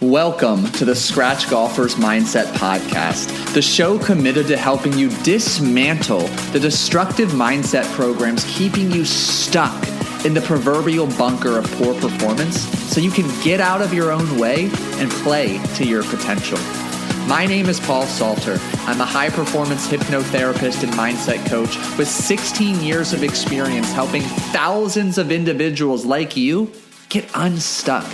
Welcome to the Scratch Golfer's Mindset Podcast, the show committed to helping you dismantle the destructive mindset programs keeping you stuck in the proverbial bunker of poor performance so you can get out of your own way and play to your potential. My name is Paul Salter. I'm a high-performance hypnotherapist and mindset coach with 16 years of experience helping thousands of individuals like you get unstuck.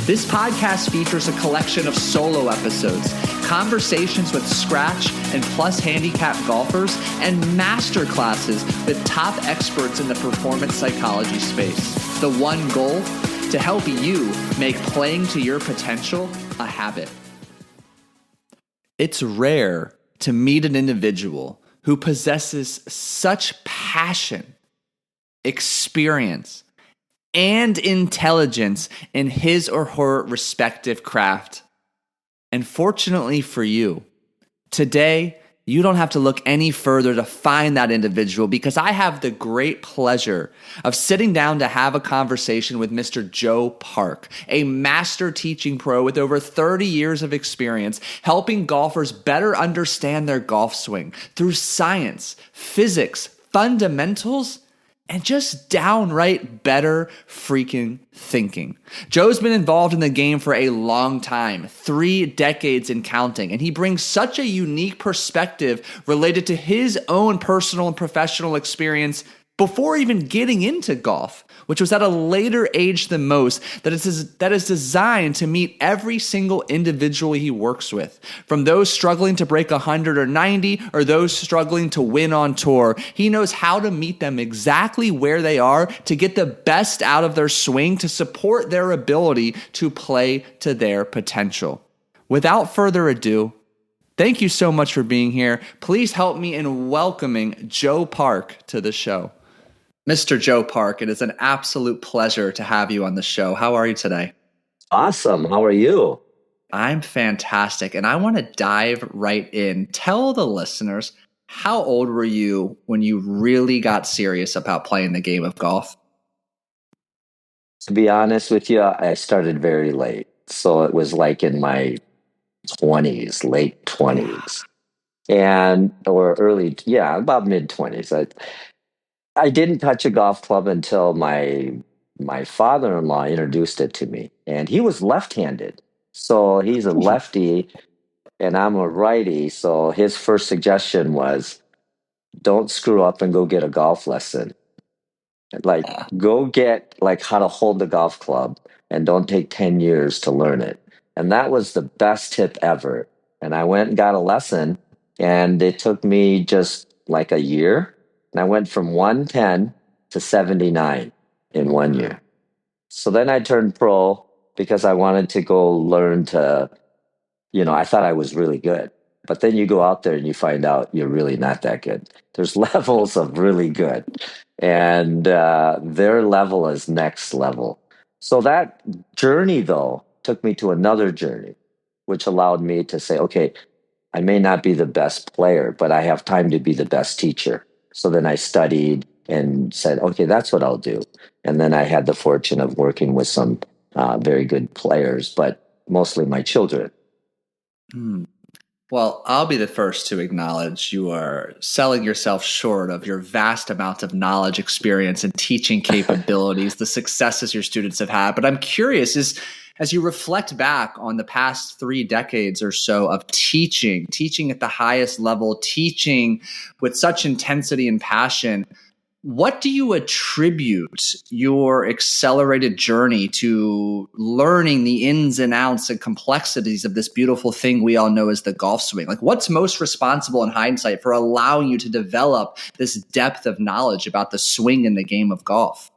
This podcast features a collection of solo episodes, conversations with Scratch and Plus handicap golfers, and master classes with top experts in the performance psychology space. The one goal? To help you make playing to your potential a habit. It's rare to meet an individual who possesses such passion, experience, and intelligence in his or her respective craft. And fortunately for you, today, you don't have to look any further to find that individual because I have the great pleasure of sitting down to have a conversation with Mr. Joe Park, a master teaching pro with over 30 years of experience helping golfers better understand their golf swing through science, physics, fundamentals, and just downright better freaking thinking. Joe's been involved in the game for a long time, 3 decades and counting, and he brings such a unique perspective related to his own personal and professional experience before even getting into golf, which was at a later age than most, that is designed to meet every single individual he works with. From those struggling to break 100 or 90, or those struggling to win on tour, he knows how to meet them exactly where they are to get the best out of their swing to support their ability to play to their potential. Without further ado, thank you so much for being here. Please help me in welcoming Joe Park to the show. Mr. Joe Park, it is an absolute pleasure to have you on the show. How are you today? Awesome. How are you? I'm fantastic, and I want to dive right in. Tell the listeners, how old were you when you really got serious about playing the game of golf? To be honest with you, I started very late. So it was like in my 20s, late 20s, or early, about mid 20s. I didn't touch a golf club until my father-in-law introduced it to me, and he was left-handed. So he's a lefty and I'm a righty. So his first suggestion was, don't screw up and go get a golf lesson. Like, go get like how to hold the golf club and don't take 10 years to learn it. And that was the best tip ever. And I went and got a lesson, and it took me just like a year. And I went from 110 to 79 in 1 year. So then I turned pro because I wanted to go learn to, I thought I was really good. But then you go out there and you find out you're really not that good. There's levels of really good. And their level is next level. So that journey, though, took me to another journey, which allowed me to say, okay, I may not be the best player, but I have time to be the best teacher. So then I studied and said, okay, that's what I'll do. And then I had the fortune of working with some very good players, but mostly my children. Well, I'll be the first to acknowledge you are selling yourself short of your vast amount of knowledge, experience, and teaching capabilities, the successes your students have had. But I'm curious, as you reflect back on the past 3 decades or so of teaching at the highest level, teaching with such intensity and passion, what do you attribute your accelerated journey to learning the ins and outs and complexities of this beautiful thing we all know as the golf swing? Like, what's most responsible in hindsight for allowing you to develop this depth of knowledge about the swing in the game of golf?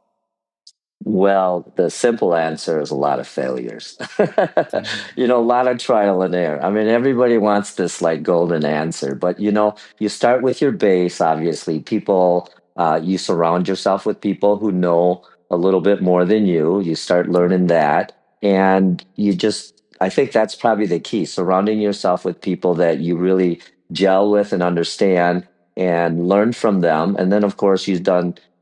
Well, the simple answer is a lot of failures. A lot of trial and error. I mean, everybody wants this like golden answer, but you start with your base, obviously. You surround yourself with people who know a little bit more than you. You start learning that. And I think that's probably the key, surrounding yourself with people that you really gel with and understand and learn from them. And then, of course,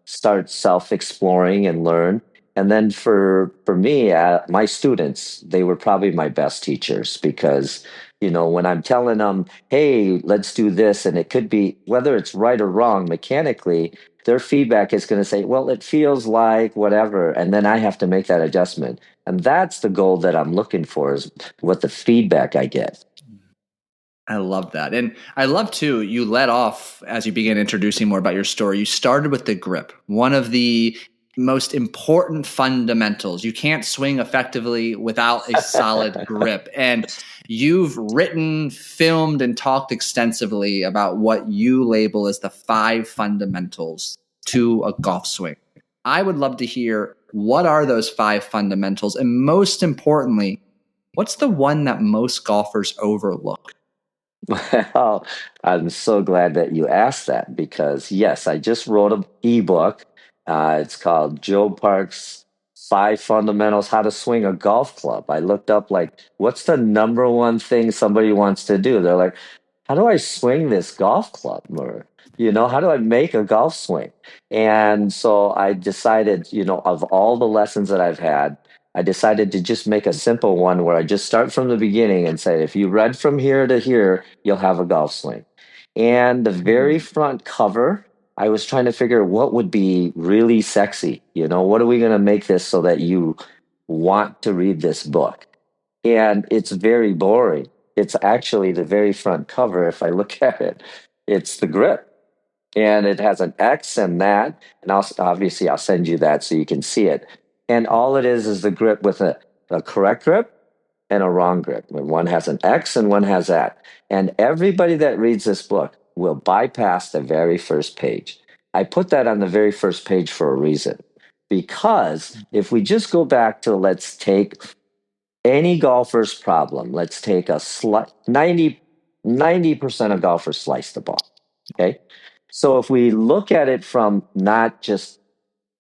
start self-exploring and learn. And then for me, my students, they were probably my best teachers because, when I'm telling them, hey, let's do this, and it could be whether it's right or wrong mechanically, their feedback is going to say, well, it feels like whatever. And then I have to make that adjustment. And that's the goal that I'm looking for is what the feedback I get. I love that. And I love too, you led off as you began introducing more about your story. You started with the grip, one of the most important fundamentals. You can't swing effectively without a solid grip. And you've written, filmed, and talked extensively about what you label as the 5 fundamentals to a golf swing. I would love to hear, what are those 5 fundamentals? And most importantly, what's the one that most golfers overlook? Well, I'm so glad that you asked that because yes, I just wrote an ebook. It's called Joe Park's 5 Fundamentals How to Swing a Golf Club. I looked up like what's the number one thing somebody wants to do? They're like, how do I swing this golf club? Or, how do I make a golf swing? And so I decided, of all the lessons that I've had, I decided to just make a simple one where I just start from the beginning and say, if you read from here to here, you'll have a golf swing. And the very front cover, I was trying to figure what would be really sexy. What are we going to make this so that you want to read this book? And it's very boring. It's actually the very front cover. If I look at it, it's the grip. And it has an X and that. And obviously, I'll send you that so you can see it. And all it is the grip with a correct grip and a wrong grip. One has an X and one has that. And everybody that reads this book will bypass the very first page. I put that on the very first page for a reason. Because if we just go back to let's take any golfer's problem, let's take 90% of golfers slice the ball. Okay. So if we look at it from not just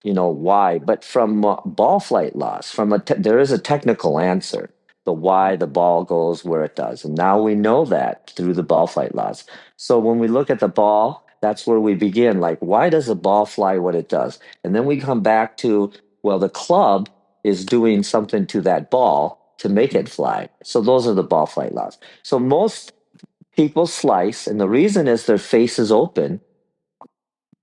why, but from ball flight laws, there is a technical answer, the why the ball goes where it does. And now we know that through the ball flight laws. So when we look at the ball, that's where we begin. Like, why does a ball fly what it does? And then we come back to, well, the club is doing something to that ball to make it fly. So those are the ball flight laws. So most people slice, and the reason is their face is open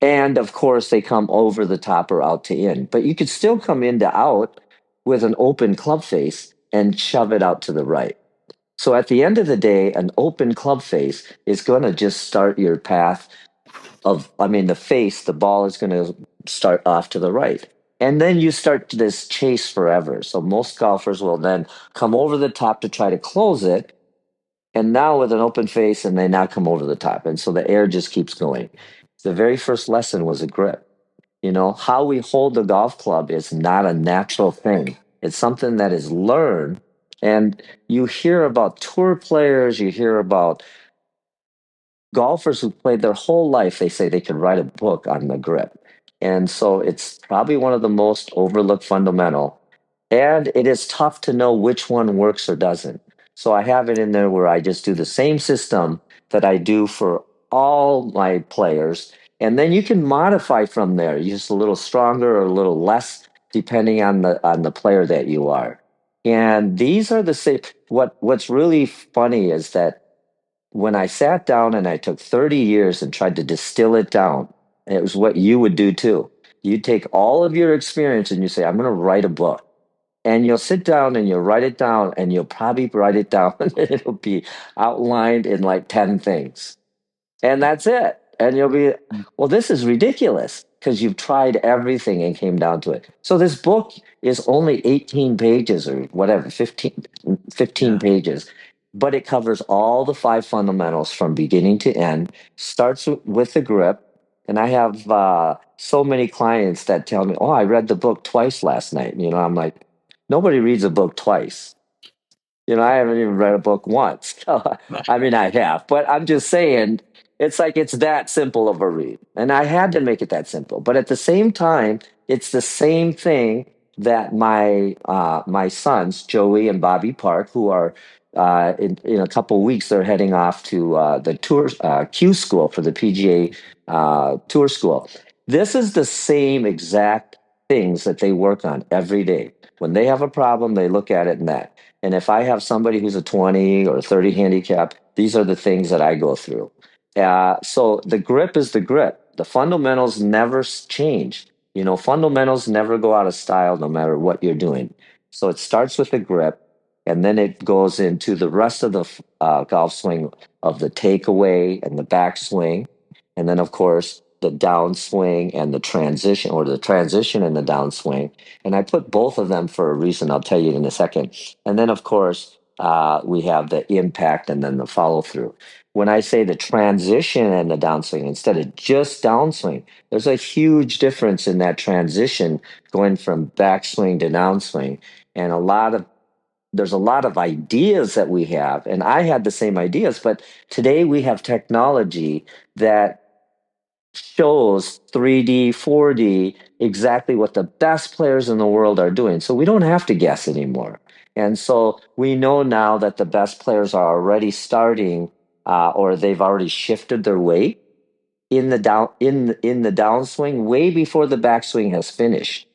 and of course, they come over the top or out to in. But you could still come in to out with an open club face and shove it out to the right. So at the end of the day, an open club face is going to just start your path the face, the ball is going to start off to the right. And then you start this chase forever. So most golfers will then come over the top to try to close it. And now with an open face, and they now come over the top. And so the air just keeps going. The very first lesson was a grip. How we hold the golf club is not a natural thing. It's something that is learned. And you hear about tour players, you hear about golfers who played their whole life. They say they could write a book on the grip. And so it's probably one of the most overlooked fundamental. And it is tough to know which one works or doesn't. So I have it in there where I just do the same system that I do for all my players. And then you can modify from there, just a little stronger or a little less, depending on the player that you are. And these are the same. What's really funny is that when I sat down and I took 30 years and tried to distill it down, it was what you would do too. You take all of your experience and you say, I'm going to write a book. And you'll sit down and you'll write it down, and you'll probably write it down and it'll be outlined in like 10 things. And that's it. And you'll be, well, this is ridiculous because you've tried everything and came down to it. So this book is only 18 pages or whatever, 15 pages, but it covers all the 5 fundamentals from beginning to end, starts with the grip. And I have so many clients that tell me, oh, I read the book twice last night. I'm like, nobody reads a book twice. I haven't even read a book once. I mean, I have, but I'm just saying it's like it's that simple of a read. And I had to make it that simple. But at the same time, it's the same thing that my sons, Joey and Bobby Park, who are in a couple of weeks, they're heading off to the tour Q school for the PGA Tour school. This is the same exact things that they work on every day. When they have a problem, they look at it in that. And if I have somebody who's a 20 or 30 handicap, these are the things that I go through. So the grip is the grip. The fundamentals never change. Fundamentals never go out of style no matter what you're doing. So it starts with the grip, and then it goes into the rest of the golf swing of the takeaway and the backswing. And then, of course, the downswing and the transition, or the transition and the downswing. And I put both of them for a reason. I'll tell you in a second. And then, of course, we have the impact and then the follow through. When I say the transition and the downswing instead of just downswing, there's a huge difference in that transition going from backswing to downswing. And there's a lot of ideas that we have, and I had the same ideas, but today we have technology that shows 3D, 4D, exactly what the best players in the world are doing. So we don't have to guess anymore. And so we know now that the best players are already starting, or they've already shifted their weight in the downswing way before the backswing has finished.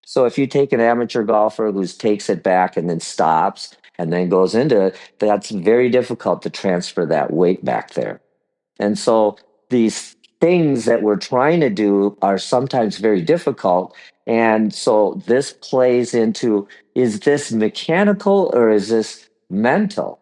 So if you take an amateur golfer who takes it back and then stops and then goes into it, that's very difficult to transfer that weight back there. And so these things that we're trying to do are sometimes very difficult. And so this plays into, is this mechanical or is this mental?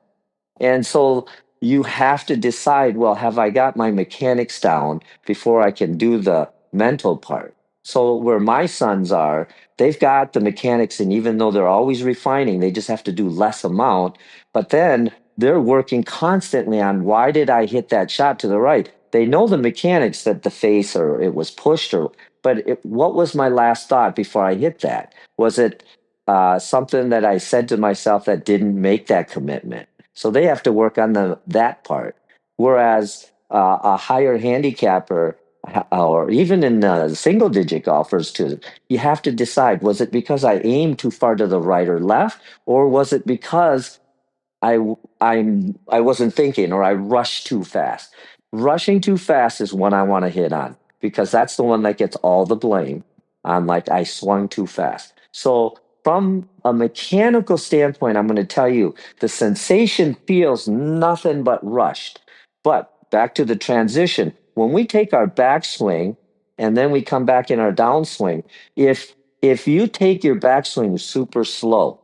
And so you have to decide, well, have I got my mechanics down before I can do the mental part? So where my sons are, they've got the mechanics, and even though they're always refining, they just have to do less amount. But then they're working constantly on, why did I hit that shot to the right? They know the mechanics, that the face or it was pushed, what was my last thought before I hit that? Was it something that I said to myself that didn't make that commitment? So they have to work on that part. Whereas a higher handicapper, or even in single digit golfers too, you have to decide, was it because I aimed too far to the right or left, or was it because I wasn't thinking, or I rushed too fast? Rushing too fast is one I want to hit on, because that's the one that gets all the blame on, like, I swung too fast. So from a mechanical standpoint, I'm going to tell you the sensation feels nothing but rushed. But back to the transition, when we take our backswing and then we come back in our downswing, if you take your backswing super slow,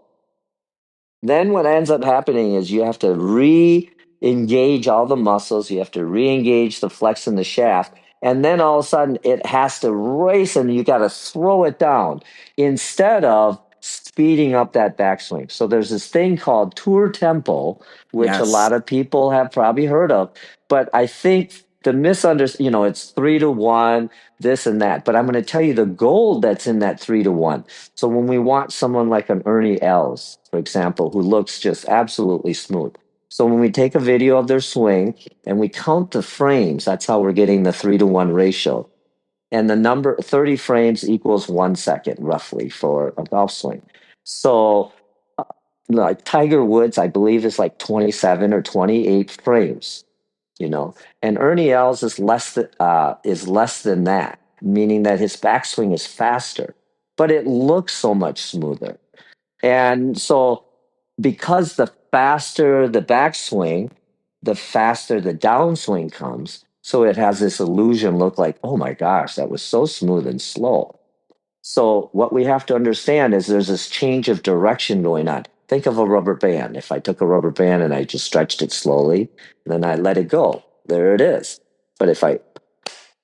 then what ends up happening is you have to re-engage all the muscles. You have to re-engage the flex in the shaft. And then all of a sudden it has to race, and you got to throw it down instead of speeding up that backswing. So there's this thing called tour tempo, which a Yes. lot of people have probably heard of. But I think the misunderstanding, it's 3-1, this and that. But I'm going to tell you the gold that's in that 3-1. So when we want someone like an Ernie Els, for example, who looks just absolutely smooth. So when we take a video of their swing and we count the frames, that's how we're getting the 3-1 ratio. And the number 30 frames equals 1 second roughly for a golf swing. So like Tiger Woods, I believe, is like 27 or 28 frames, and Ernie Els is less than that, meaning that his backswing is faster, but it looks so much smoother. And so, because the faster the backswing, the faster the downswing comes. So it has this illusion look like, oh my gosh, that was so smooth and slow. So what we have to understand is there's this change of direction going on. Think of a rubber band. If I took a rubber band and I just stretched it slowly, then I let it go, there it is. But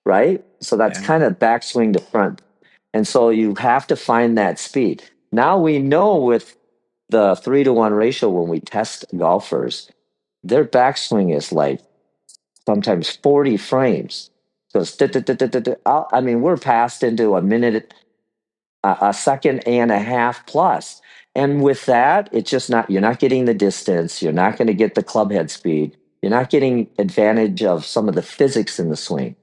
right? So that's Yeah. kind of backswing to front. And so you have to find that speed. Now we know with the 3-1 ratio, when we test golfers, their backswing is like sometimes 40 frames. So it's I mean, we're passed into a minute, a second and a half plus. And with that, it's just not, you're not getting the distance. You're not going to get the club head speed. You're not getting advantage of some of the physics in the swing.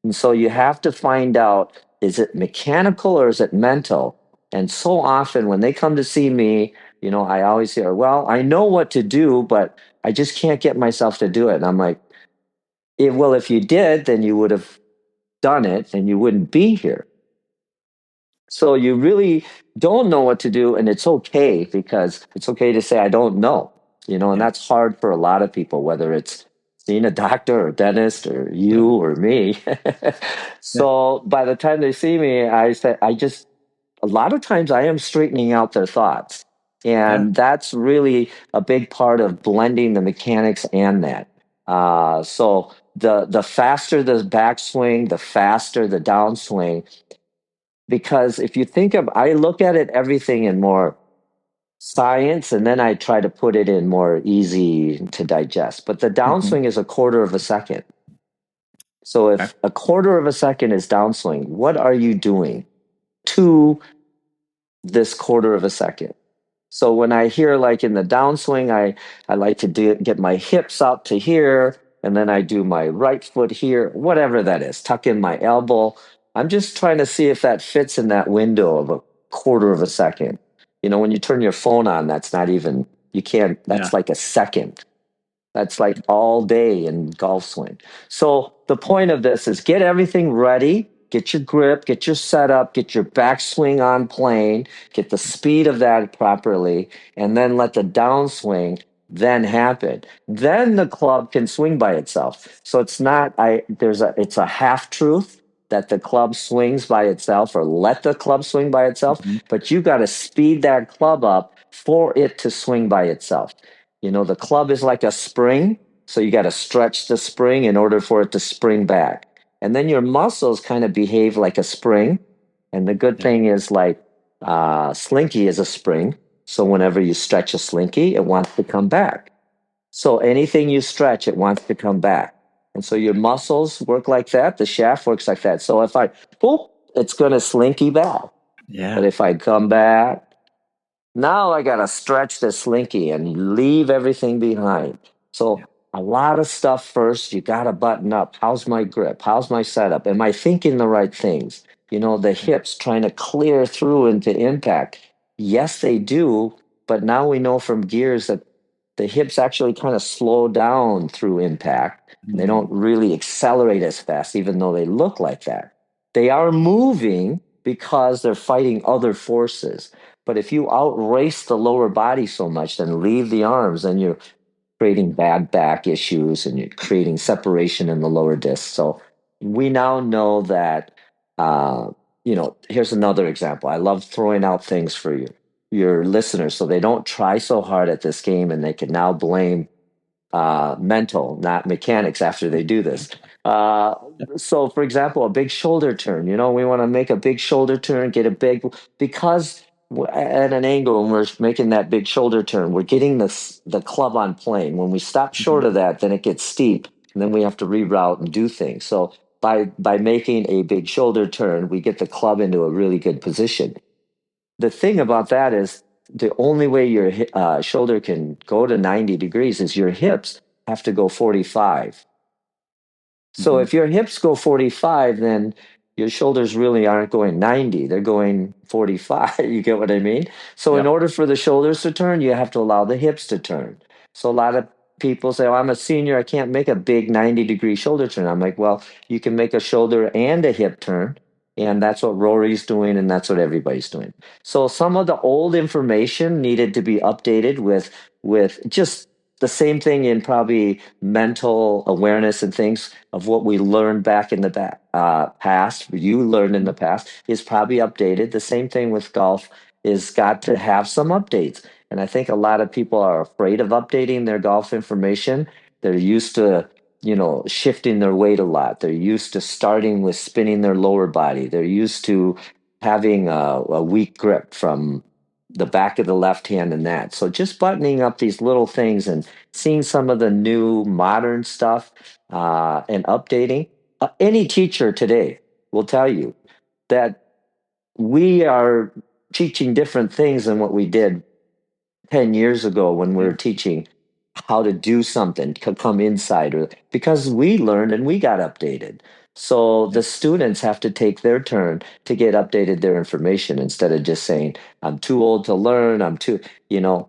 And so you have to find out, is it mechanical or is it mental? And so often when they come to see me, I always hear, well, I know what to do, but I just can't get myself to do it. And I'm like, well, if you did, then you would have done it and you wouldn't be here. So you really don't know what to do, and it's okay because it's okay to say I don't know, and Yeah. that's hard for a lot of people, whether it's seeing a doctor or dentist or you Totally. or me. Yeah. So by the time they see me, I say I just a lot of times I am straightening out their thoughts. Yeah. And that's really a big part of blending the mechanics and that. So the faster the backswing, the faster the downswing, because if you think of, I look at it everything in more science, and then I try to put it in more easy to digest. But the Hmm. downswing is a quarter of a second. So Okay. if a quarter of a second is downswing, what are you doing to this quarter of a second? So when I hear like in the downswing, I like to get my hips out to here, and then I do my right foot here, whatever that is, tuck in my elbow. I'm just trying to see if that fits in that window of a quarter of a second. When you turn your phone on, that's not even, you can't, that's Yeah. like a second. That's like all day in golf swing. So the point of this is get everything ready, get your grip, get your setup, get your backswing on plane, get the speed of that properly, and then let the downswing then happen. Then the club can swing by itself. So it's not it's a half truth that the club swings by itself or let the club swing by itself, Hmm. but you got to speed that club up for it to swing by itself. The club is like a spring, so you got to stretch the spring in order for it to spring back. And then your muscles kind of behave like a spring. And the good Yeah. thing is, like, slinky is a spring. So whenever you stretch a slinky, it wants to come back. So anything you stretch, it wants to come back. And so your muscles work like that. The shaft works like that. So if I, boop, it's going to slinky back. But Yeah. if I come back, now I got to stretch the slinky and leave everything behind. Yeah. So a lot of stuff first. You got to button up. How's my grip? How's my setup? Am I thinking the right things? The Yeah. hips trying to clear through into impact. Yes, they do. But now we know from gears that the hips actually kind of slow down through impact. They don't Mm. really accelerate as fast, even though they look like that. They are moving because they're fighting other forces. But if you outrace the lower body so much, then leave the arms, then you're creating bad back issues and you're creating separation in the lower disc. So we now know that, here's another example. I love throwing out things for your listeners so they don't try so hard at this game and they can now blame mental, not mechanics after they do this. Uh, so, for example, a big shoulder turn, we want to make a big shoulder turn, get a big, because at an angle when we're making that big shoulder turn, we're getting the club on plane. When we stop short Mhm. of that, then it gets steep, and then we have to reroute and do things. So, by making a big shoulder turn, we get the club into a really good position. The thing about that is the only way your shoulder can go to 90 degrees is your hips have to go 45. So Mhm. if your hips go 45, then your shoulders really aren't going 90. They're going 45. You get what I mean? So in Yep. order for the shoulders to turn, you have to allow the hips to turn. So a lot of people say, "Oh, I'm a senior. I can't make a big 90-degree shoulder turn." I'm like, well, you can make a shoulder and a hip turn. Yeah. And that's what Rory's doing, and that's what everybody's doing. So some of the old information needed to be updated with just the same thing in probably mental awareness and things of what we learned back in the past, you learned in the Mhm. past, is probably updated. The same thing with golf is got to have some updates. And I think a lot of people are afraid of updating their golf information. They're used to, shifting their weight a lot. They're used to starting with spinning their lower body. They're used to having a weak grip from the back of the left hand and that. So just buttoning up these little things and seeing some of the new modern stuff and updating. Any teacher today will tell you that we are teaching different things than what we did 10 years ago when we were Yeah. teaching how to do something, to come inside, or because we learned and we got updated. So Yeah. the students have to take their turn to get updated their information instead of just saying, I'm too old to learn. You know,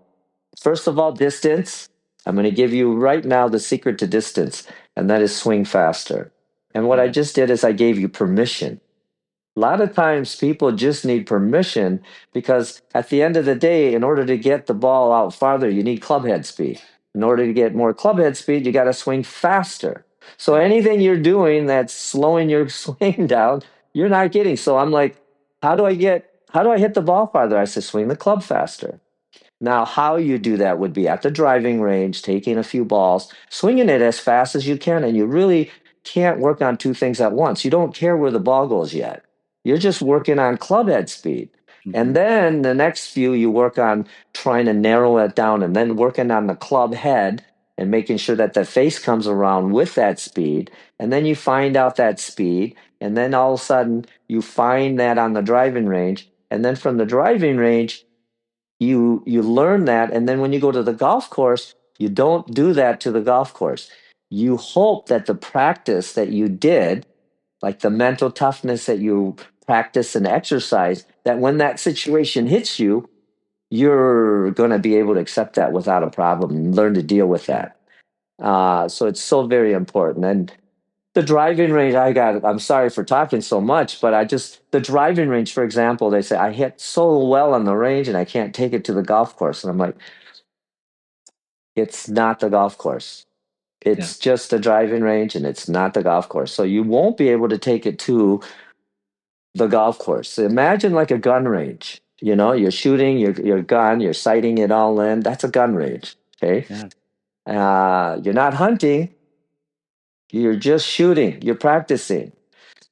First of all, distance. I'm going to give you right now the secret to distance, and that is swing faster. And what I Yeah. just did is I gave you permission. A lot of times people just need permission because at the end of the day, in order to get the ball out farther, you need club head speed. In order to get more club head speed, you got to swing faster. So Yeah. anything you're doing that's slowing your swing down, you're not getting. So I'm like, how do I hit the ball farther? I said, swing the club faster. Now, how you do that would be at the driving range, taking a few balls, swinging it as fast as you can, and you really can't work on two things at once. You don't care where the ball goes yet. You're just working on club head speed. And Hmm. then the next few, you work on trying to narrow it down and then working on the club head and making sure that the face comes around with that speed. And then you find out that speed. And then all of a sudden, you find that on the driving range. And then from the driving range, you learn that, and then when you go to the golf course, you don't do that to the golf course. You hope that the practice that you did, like the mental toughness that you practice and exercise, that when that situation hits you, you're going to be able to accept that without a problem and learn to deal with Yeah. that. So it's so very important. And the driving range, I'm sorry for talking so much, but the driving range, for example, they say, I hit so well on the range and I can't take it to the golf course. And I'm like, it's not the golf course. Yeah. It's just a driving range and it's not the golf course. So you won't be able to take it to the golf course. So imagine like a gun range. You know, you're shooting your gun, you're sighting it all in. That's a gun range. Okay. Yeah. You're not hunting, you're just shooting, you're practicing.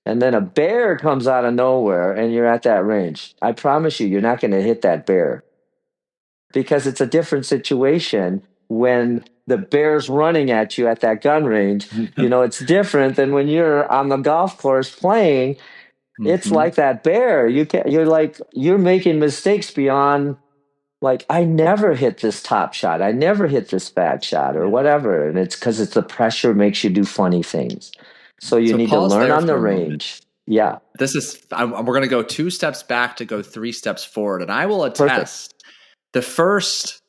And then a bear comes out of nowhere and you're at that range. I promise you, you're not going to hit that bear because it's a different situation when the bear's running at you at that gun range. You know, it's different than when you're on the golf course playing. It's Hmm. like that bear. You're making mistakes beyond, like, I never hit this top shot. I never hit this bad shot or Yeah. whatever. And it's because it's the pressure makes you do funny things. So you So need to pause learn there on the for a moment. range. Yeah. We're going to go 2 steps back to go 3 steps forward. And I will Perfect. attest the first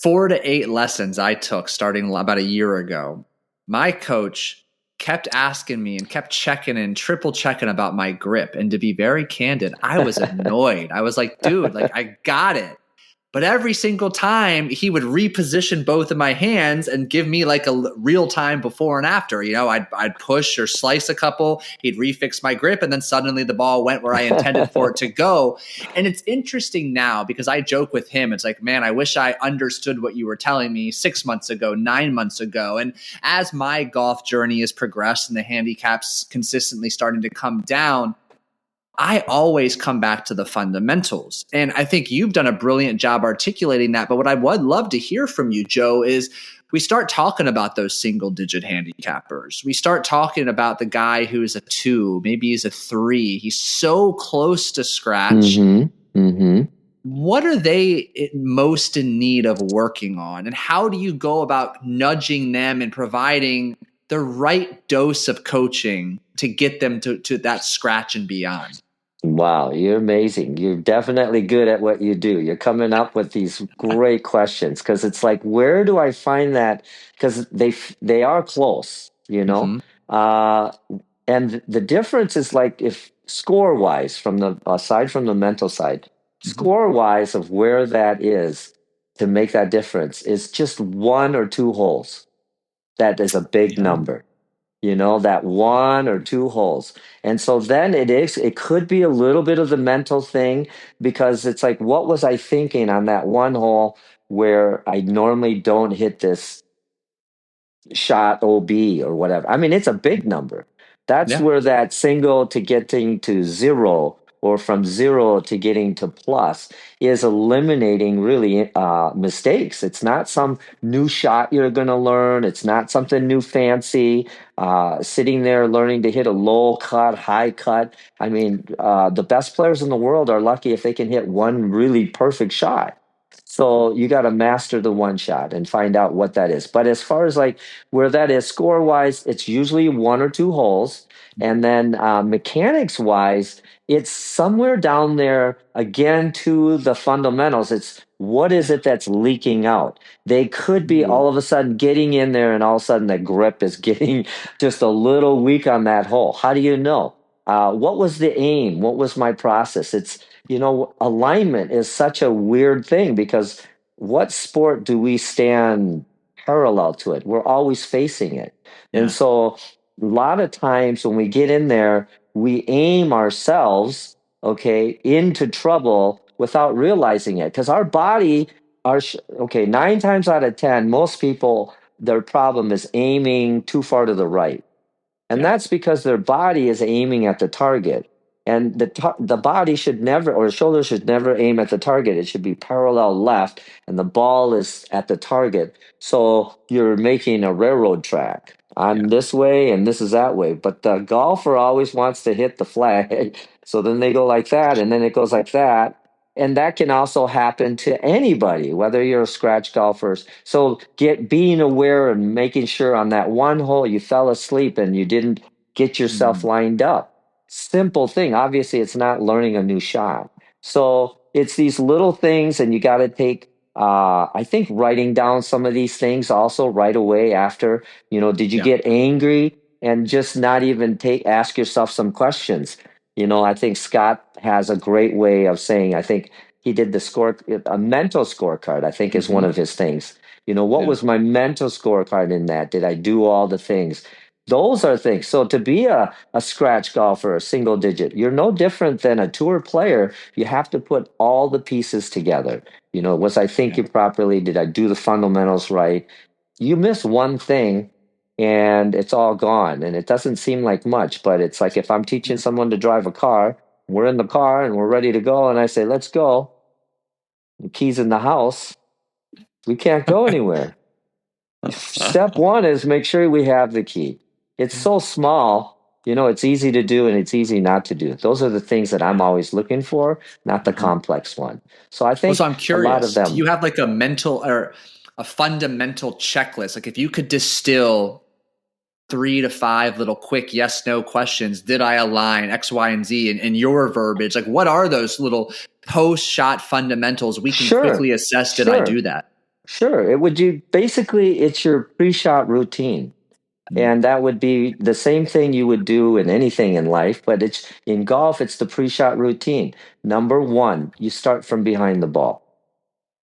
4 to 8 lessons I took starting about a year ago, my coach kept asking me and kept checking and triple checking about my grip. And to be very candid, I was annoyed. I was like, dude, like I got it. But every single time he would reposition both of my hands and give me like a real time before and after. You know, I'd push or slice a couple, he'd refix my grip, and then suddenly the ball went where I intended for it to go. And it's interesting now because I joke with him. It's like, man, I wish I understood what you were telling me 6 months ago, 9 months ago. And as my golf journey has progressed and the handicaps consistently starting to come down, I always come back to the fundamentals. And I think you've done a brilliant job articulating that. But what I would love to hear from you, Joe, is we start talking about those single digit handicappers. We start talking about the guy who's a 2, maybe he's a 3. He's so close to scratch. Mm-hmm. Mm-hmm. What are they most in need of working on? And how do you go about nudging them and providing the right dose of coaching to get them to that scratch and beyond? Wow, you're amazing. You're definitely good at what you do. You're coming up with these great questions because it's like, where do I find that? Because they are close, you know. Hmm. Uh, and the difference is like if score wise, from the aside from the mental side, Hmm. score wise of where that is to make that difference is just 1 or 2 holes. That is a big Yeah. number, you know, that 1 or 2 holes. And so then it could be a little bit of the mental thing because it's like, what was I thinking on that one hole where I normally don't hit this shot OB or whatever? I mean, it's a big number. That's Yeah. where that single to getting to zero or from zero to getting to plus is eliminating really mistakes. It's not some new shot you're going to learn. It's not something new fancy. Sitting there learning to hit a low cut, high cut. I mean, the best players in the world are lucky if they can hit one really perfect shot. So you got to master the one shot and find out what that is. But as far as like where that is score wise, it's usually 1 or 2 holes. And then mechanics wise, it's somewhere down there again to the fundamentals. It's what is it that's leaking out? They could be Ooh. all of a sudden getting in there and all of a sudden the grip is getting just a little weak on that hole. How do you know? What was the aim? What was my process? Alignment is such a weird thing because what sport do we stand parallel to it? We're always facing it. And Yeah. so a lot of times when we get in there, we aim ourselves, okay, into trouble without realizing it. Because our body, okay, 9 times out of 10, most people, their problem is aiming too far to the right. And Yeah. that's because their body is aiming at the target. And the body should never, or the shoulder should never aim at the target. It should be parallel left, and the ball is at the target. So you're making a railroad track. Yeah. I'm this way, and this is that way. But the golfer always wants to hit the flag. So then they go like that, and then it goes like that. And that can also happen to anybody, whether you're a scratch golfer. So being aware and making sure on that one hole you fell asleep and you didn't get yourself Mhm. lined up. Simple thing. Obviously, it's not learning a new shot. So it's these little things, and you got to take. I think writing down some of these things also right away after. Did you Yeah. get angry and just not even ask yourself some questions? I think Scott has a great way of saying, I think he did a mental scorecard, I think is one Hmm. of his things. What Yeah. was my mental scorecard in that? Did I do all the things? Those are things. So to be a scratch golfer, a single digit, you're no different than a tour player. You have to put all the pieces together. Was I Yeah. thinking properly? Did I do the fundamentals right? You miss one thing and it's all gone. And it doesn't seem like much, but it's like if I'm teaching someone to drive a car, we're in the car and we're ready to go, and I say, let's go. The keys in the house, we can't go anywhere. Step one is make sure we have the key. It's so small, it's easy to do and it's easy not to do. Those are the things that I'm Yeah. always looking for, not the Uh-huh. complex one. So I Well, so think I'm a lot of curious. Do them. you have like a mental or a fundamental checklist? Like if you could distill 3 to 5 little quick yes no questions, did I align X, Y, and Z in your verbiage? Like what are those little post shot fundamentals we can Sure, quickly assess? Did I sure, do that? sure. It would you basically it's your pre-shot routine. Mm. And that would be the same thing you would do in anything in life, but it's in golf, it's the pre-shot routine. Number one, you start from behind the ball.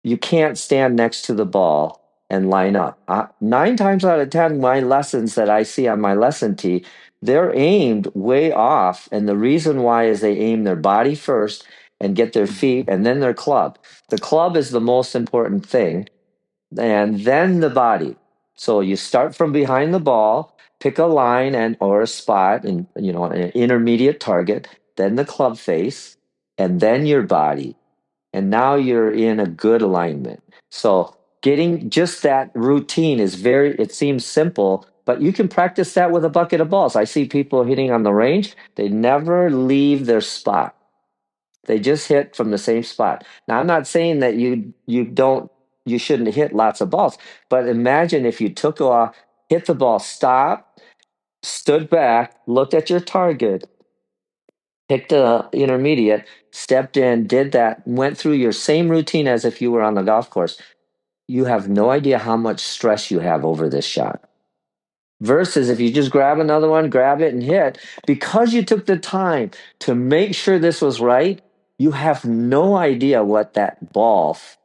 You can't stand next to the ball and line up. 9 times out of 10, my lessons that I see on my lesson tee, they're aimed way off. And the reason why is they aim their body first and get their feet and then their club. The club is the most important thing and then the body. So you start from behind the ball, pick a line and or a spot and an intermediate target, then the club face, and then your body. And now you're in a good alignment. So getting just that routine is it seems simple, but you can practice that with a bucket of balls. I see people hitting on the range, they never leave their spot. They just hit from the same spot. Now, I'm not saying that you shouldn't hit lots of balls, but imagine if you took off, hit the ball, stop, stood back, looked at your target, picked the intermediate, stepped in, did that, went through your same routine as if you were on the golf course. You have no idea how much stress you have over this shot. Versus if you just grab another one, grab it and hit, because you took the time to make sure this was right, you have no idea what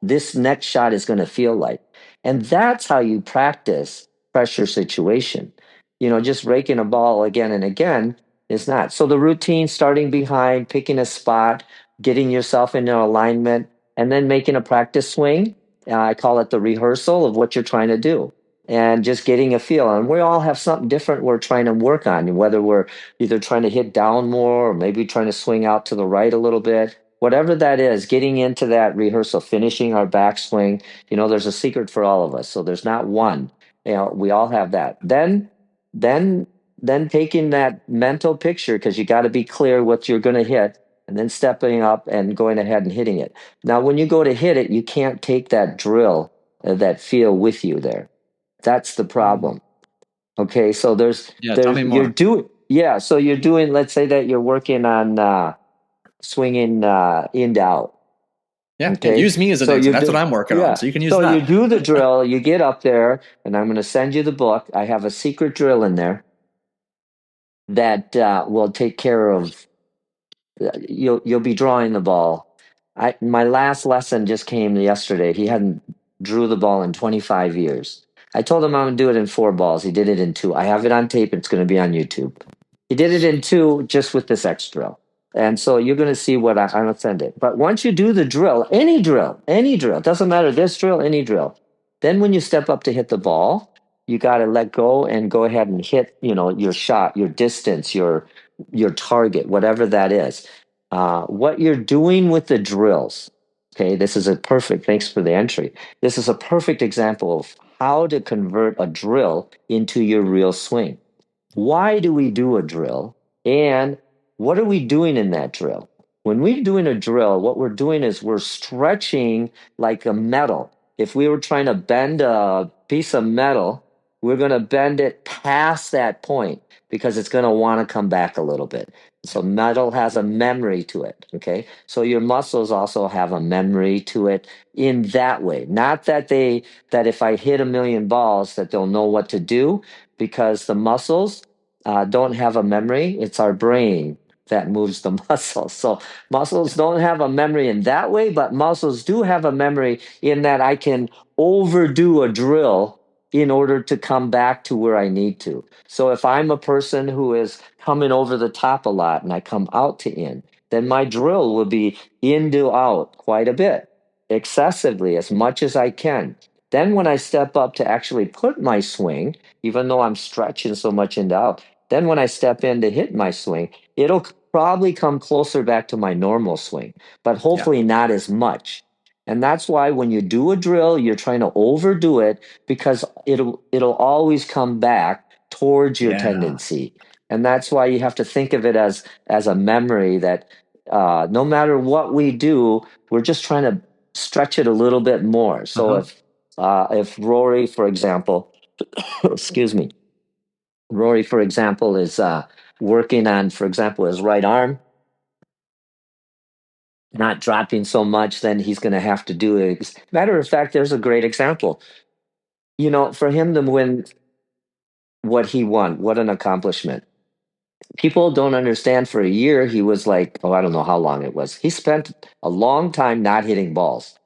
this next shot is going to feel like. And that's how you practice pressure situation. Just raking a ball again and again is not. So the routine, starting behind, picking a spot, getting yourself into alignment, and then making a practice swing. I call it the rehearsal of what you're trying to do and just getting a feel. And we all have something different we're trying to work on, whether we're either trying to hit down more or maybe trying to swing out to the right a little bit. Whatever that is, getting into that rehearsal, finishing our backswing, there's a secret for all of us. So there's not one. We all have that. Then, then taking that mental picture because you got to be clear what you're going to hit, and then stepping up and going ahead and hitting it. Now, when you go to hit it, you can't take that drill, that feel with you there. That's the Mm. problem. Okay, so Yeah, tell me you're more. doing yeah, so you're doing, let's say that you're working on swinging in to out. Yeah, yeah. Okay, Use me as an so example. you That's what do I'm working on. yeah, So you can use so you that. do the drill. You get up there, and I'm going to send you the book. I have a secret drill in there. that will take care of you'll be drawing the ball. My last lesson just came yesterday. He hadn't drew the ball in 25 years. I told him I'm gonna do it in 4 balls. He did it in 2. I have it on tape. It's gonna be on YouTube. He did it in 2 just with this X drill. And so you're gonna see what I'm gonna send it. But once you do the drill, any drill, it doesn't matter this drill, any drill. Then when you step up to hit the ball, you got to let go and go ahead and hit, your shot, your distance, your target, whatever that is. What you're doing with the drills. Okay, this is a perfect. Thanks for the entry. This is a perfect example of how to convert a drill into your real swing. Why do we do a drill? And what are we doing in that drill? When we're doing a drill, what we're doing is we're stretching like a metal. If we were trying to bend a piece of metal, we're going to bend it past that point because it's going to want to come back a little bit. So metal has a memory to it. Okay. So your muscles also have a memory to it in that way. Not that that if I hit 1,000,000 balls that they'll know what to do, because the muscles don't have a memory. It's our brain that moves the muscles. So muscles don't have a memory in that way, but muscles do have a memory in that I can overdo a drill in order to come back to where I need to. So if I'm a person who is coming over the top a lot and I come out to in, then my drill will be in to out quite a bit, excessively, as much as I can. Then when I step up to actually put my swing, even though I'm stretching so much into out, then when I step in to hit my swing, it'll probably come closer back to my normal swing, but hopefully not as much. And that's why when you do a drill, you're trying to overdo it because it'll always come back towards your Yeah. tendency. And that's why you have to think of it as a memory that no matter what we do, we're just trying to stretch it a little bit more. So Uh-huh. if Rory, for example, excuse me, Rory, for example, is working on, for example, his right arm, not dropping so much, then he's going to have to do it. Matter of fact, there's a great example. For him to win what he won, what an accomplishment. People don't understand for a year, he was like, oh, I don't know how long it was. He spent a long time not hitting balls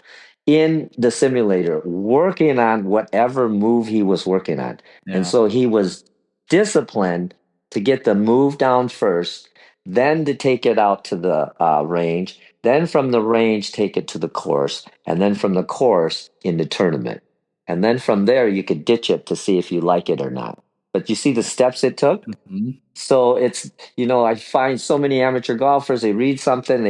in the simulator working on whatever move he was working on. And Yeah. so he was disciplined to get the move down first, then to take it out to the range, then from the range, take it to the course, and then from the course in the tournament. And then from there, you could ditch it to see if you like it or not. But you see the steps it took? Mhm. So I find so many amateur golfers, they read something,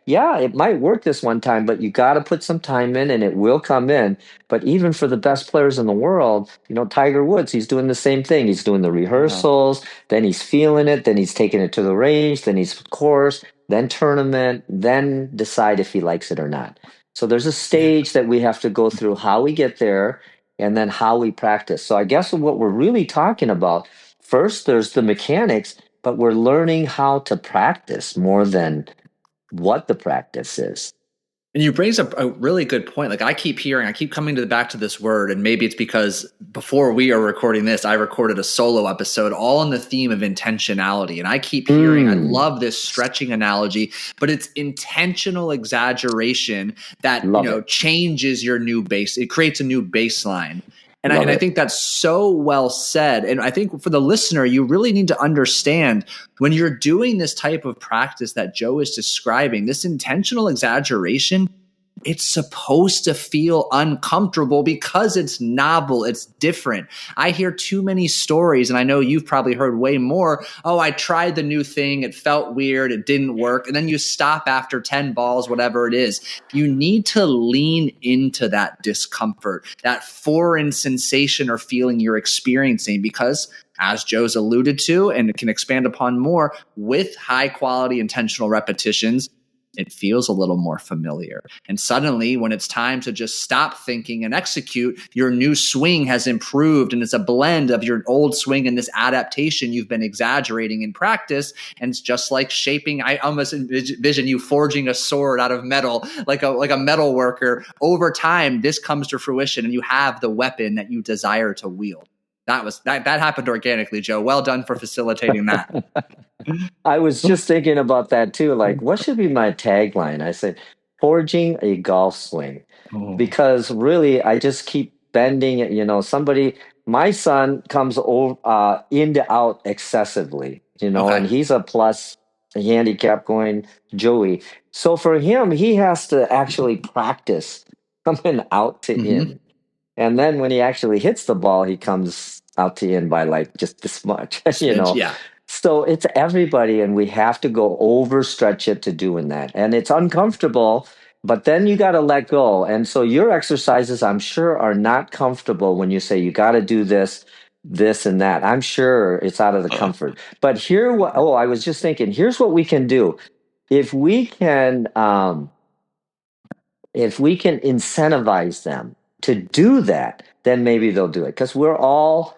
yeah, it might work this one time, but you got to put some time in and it will come in. But even for the best players in the world, Tiger Woods, he's doing the same thing. He's doing the Yeah. rehearsals, then he's feeling it, then he's taking it to the range, then he's course, then tournament, then decide if he likes it or not. So there's a Yeah. stage that we have to go through how we get there and then how we practice. So I guess what we're really talking about, first, there's the mechanics, but we're learning how to practice more than what the practice is. And you brings up a really good point. Like I keep coming back to this word, and maybe it's because before we are recording this, I recorded a solo episode all on the theme of intentionality. And I keep hearing, I Mm, love this stretching analogy, but it's intentional exaggeration that, love it. changes your new base. It creates a new baseline. And Love I it. think that's so well said. And I think for the listener, you really need to understand when you're doing this type of practice that Joe is describing, this intentional exaggeration, it's supposed to feel uncomfortable because it's novel, it's different. I hear too many stories, and I know you've probably heard way more. Oh, I tried the new thing, it felt weird, it didn't work. And then you stop after 10 balls, whatever it is. You need to lean into that discomfort, that foreign sensation or feeling you're experiencing, because as Joe's alluded to and can expand upon more, with high quality intentional repetitions, it feels a little more familiar. And suddenly, when it's time to just stop thinking and execute, your new swing has improved and it's a blend of your old swing and this adaptation you've been exaggerating in practice. And it's just like shaping, I almost envision you forging a sword out of metal, like a metal worker. Over time, this comes to fruition and you have the weapon that you desire to wield. That happened organically, Joe. Well done for facilitating that. I was just thinking about that too. Like, what should be my tagline? I said, forging a golf swing. Oh, Because really, I just keep bending it. My son comes over, in to out excessively, okay. and he's a plus handicap going Joey. So for him, he has to actually practice coming out to Mm-hmm. in. And then when he actually hits the ball, he comes out to in by like just this much, Smidge. Yeah. So it's everybody, and we have to go overstretch it to doing that. And it's uncomfortable, but then you got to let go. And so your exercises, I'm sure, are not comfortable when you say you got to do this, this, and that. I'm sure it's out of the comfort. But I was just thinking, here's what we can do. If we can, incentivize them to do that, then maybe they'll do it because we're all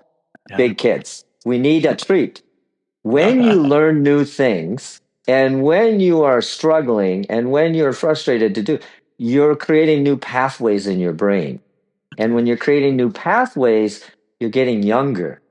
Yeah. big kids. We need a treat. When you learn new things and when you are struggling and when you're frustrated to do, you're creating new pathways in your brain. And when you're creating new pathways, you're getting younger.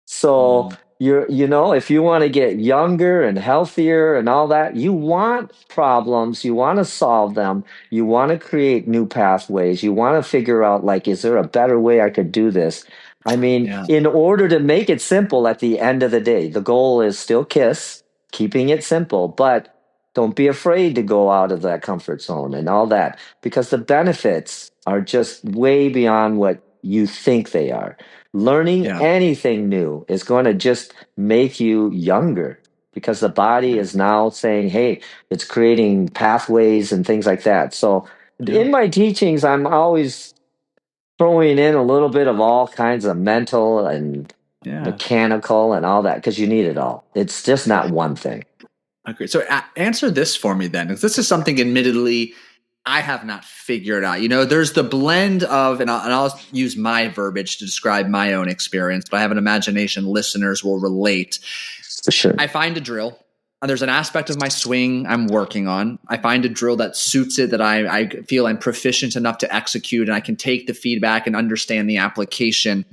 So Mm, if you want to get younger and healthier and all that, you want problems, you want to solve them, you want to create new pathways, you want to figure out, like, is there a better way I could do this? I mean, yeah. in order to make it simple at the end of the day, the goal is still KISS, keeping it simple, but don't be afraid to go out of that comfort zone and all that because the benefits are just way beyond what you think they are. Learning Yeah. anything new is going to just make you younger because the body is now saying, hey, it's creating pathways and things like that. So Yeah. in my teachings, I'm always throwing in a little bit of all kinds of mental and Yeah. mechanical and all that because you need it all. It's just not one thing. Okay. So answer this for me then, because this is something admittedly I have not figured out. There's the blend of, and I'll use my verbiage to describe my own experience, but I have an imagination listeners will relate. For sure. I find a drill. There's an aspect of my swing I'm working on. I find a drill that suits it, that I feel I'm proficient enough to execute, and I can take the feedback and understand the application.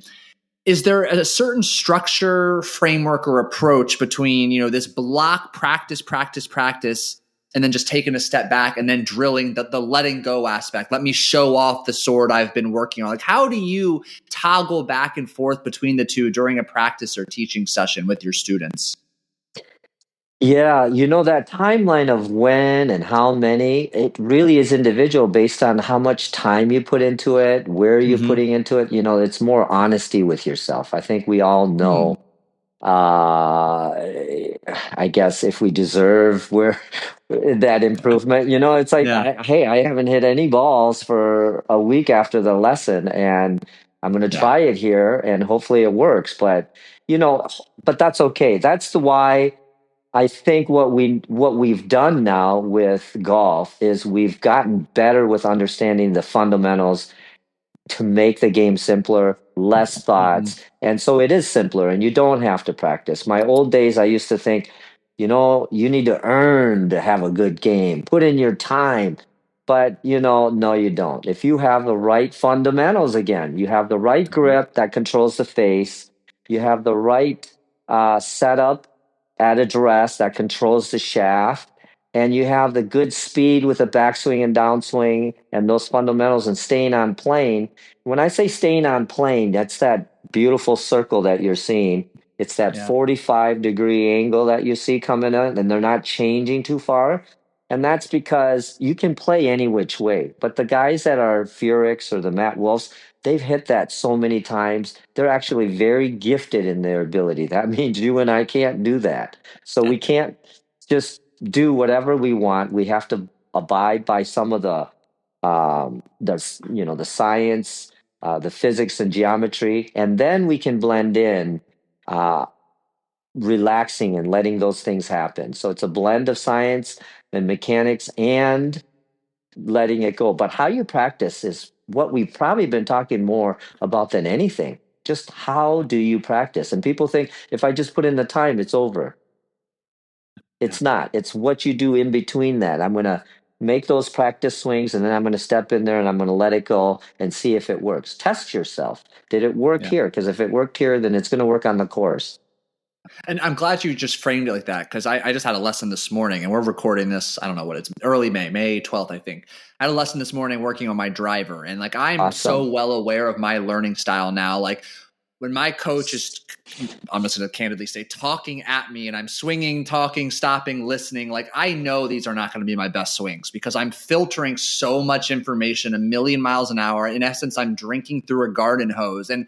Is there a certain structure, framework, or approach between, this block practice, practice, practice, and then just taking a step back and then drilling the letting go aspect? Let me show off the sword I've been working on. Like, how do you toggle back and forth between the two during a practice or teaching session with your students? Yeah, that timeline of when and how many, it really is individual based on how much time you put into it, where you're Mm-hmm. putting into it. It's more honesty with yourself. I think we all know, uh, I guess, if we deserve where that improvement. It's like, Yeah. hey, I haven't hit any balls for a week after the lesson, and I'm going to Yeah. try it here, and hopefully it works. You know, but that's okay. That's the why. I think what we've done now with golf is we've gotten better with understanding the fundamentals to make the game simpler, less Mm-hmm. thoughts, and so it is simpler and you don't have to practice. My old days I used to think, you need to earn to have a good game. Put in your time. But no, you don't. If you have the right fundamentals, again, you have the right grip that controls the face, you have the right setup at address that controls the shaft, and you have the good speed with the backswing and downswing and those fundamentals and staying on plane. When I say staying on plane, that's that beautiful circle that you're seeing. It's that Yeah. 45-degree angle that you see coming in, and they're not changing too far. And that's because you can play any which way. But the guys that are Furix or the Matt Wolfs, they've hit that so many times. They're actually very gifted in their ability. That means you and I can't do that. So we can't just do whatever we want. We have to abide by some of the science, the physics and geometry, and then we can blend in uh, relaxing and letting those things happen. So it's a blend of science and mechanics and letting it go. But how you practice is what we've probably been talking more about than anything. Just how do you practice? And people think if I just put in the time, it's over. Yeah. It's not. It's what you do in between that. I'm going to make those practice swings, and then I'm going to step in there and I'm going to let it go and see if it works. Test yourself. Did it work Yeah. here? Because if it worked here, then it's going to work on the course. And I'm glad you just framed it like that, because I just had a lesson this morning, and we're recording this. I don't know what it's early May 12th, I think. I had a lesson this morning working on my driver, and like I'm Awesome. so well aware of my learning style now. Like when my coach is, I'm just going to candidly say, talking at me and I'm swinging, talking, stopping, listening, like I know these are not going to be my best swings because I'm filtering so much information a million miles an hour. In essence, I'm drinking through a garden hose. And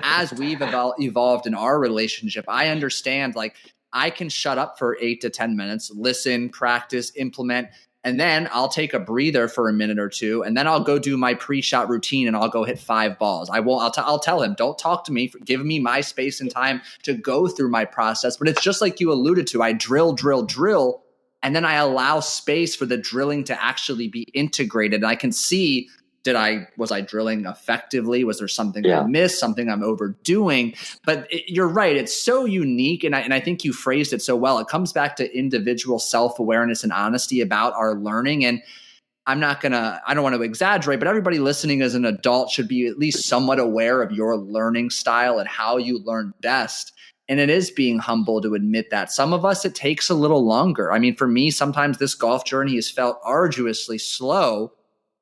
as we've evolved in our relationship, I understand like I can shut up for 8 to 10 minutes, listen, practice, implement. And then I'll take a breather for a minute or two, and then I'll go do my pre-shot routine, and I'll go hit 5 balls. I'll tell him, don't talk to me. Give me my space and time to go through my process. But it's just like you alluded to. I drill, and then I allow space for the drilling to actually be integrated. And I can see, was I drilling effectively? Was there something I Yeah. missed, something I'm overdoing? But you're right. It's so unique. And I think you phrased it so well. It comes back to individual self-awareness and honesty about our learning. And I don't want to exaggerate, but everybody listening as an adult should be at least somewhat aware of your learning style and how you learn best. And it is being humble to admit that. Some of us, it takes a little longer. I mean, for me, sometimes this golf journey has felt arduously slow,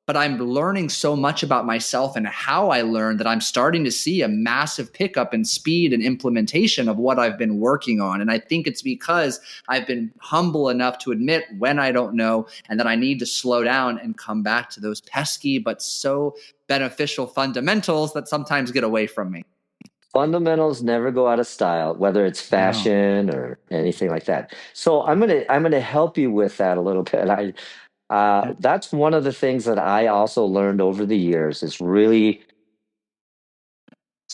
but I'm learning so much about myself and how I learn that I'm starting to see a massive pickup in speed and implementation of what I've been working on. And I think it's because I've been humble enough to admit when I don't know and that I need to slow down and come back to those pesky but so beneficial fundamentals that sometimes get away from me. Fundamentals never go out of style, whether it's No. fashion or anything like that. So I'm gonna help you with that a little bit. Yeah. That's one of the things that I also learned over the years is really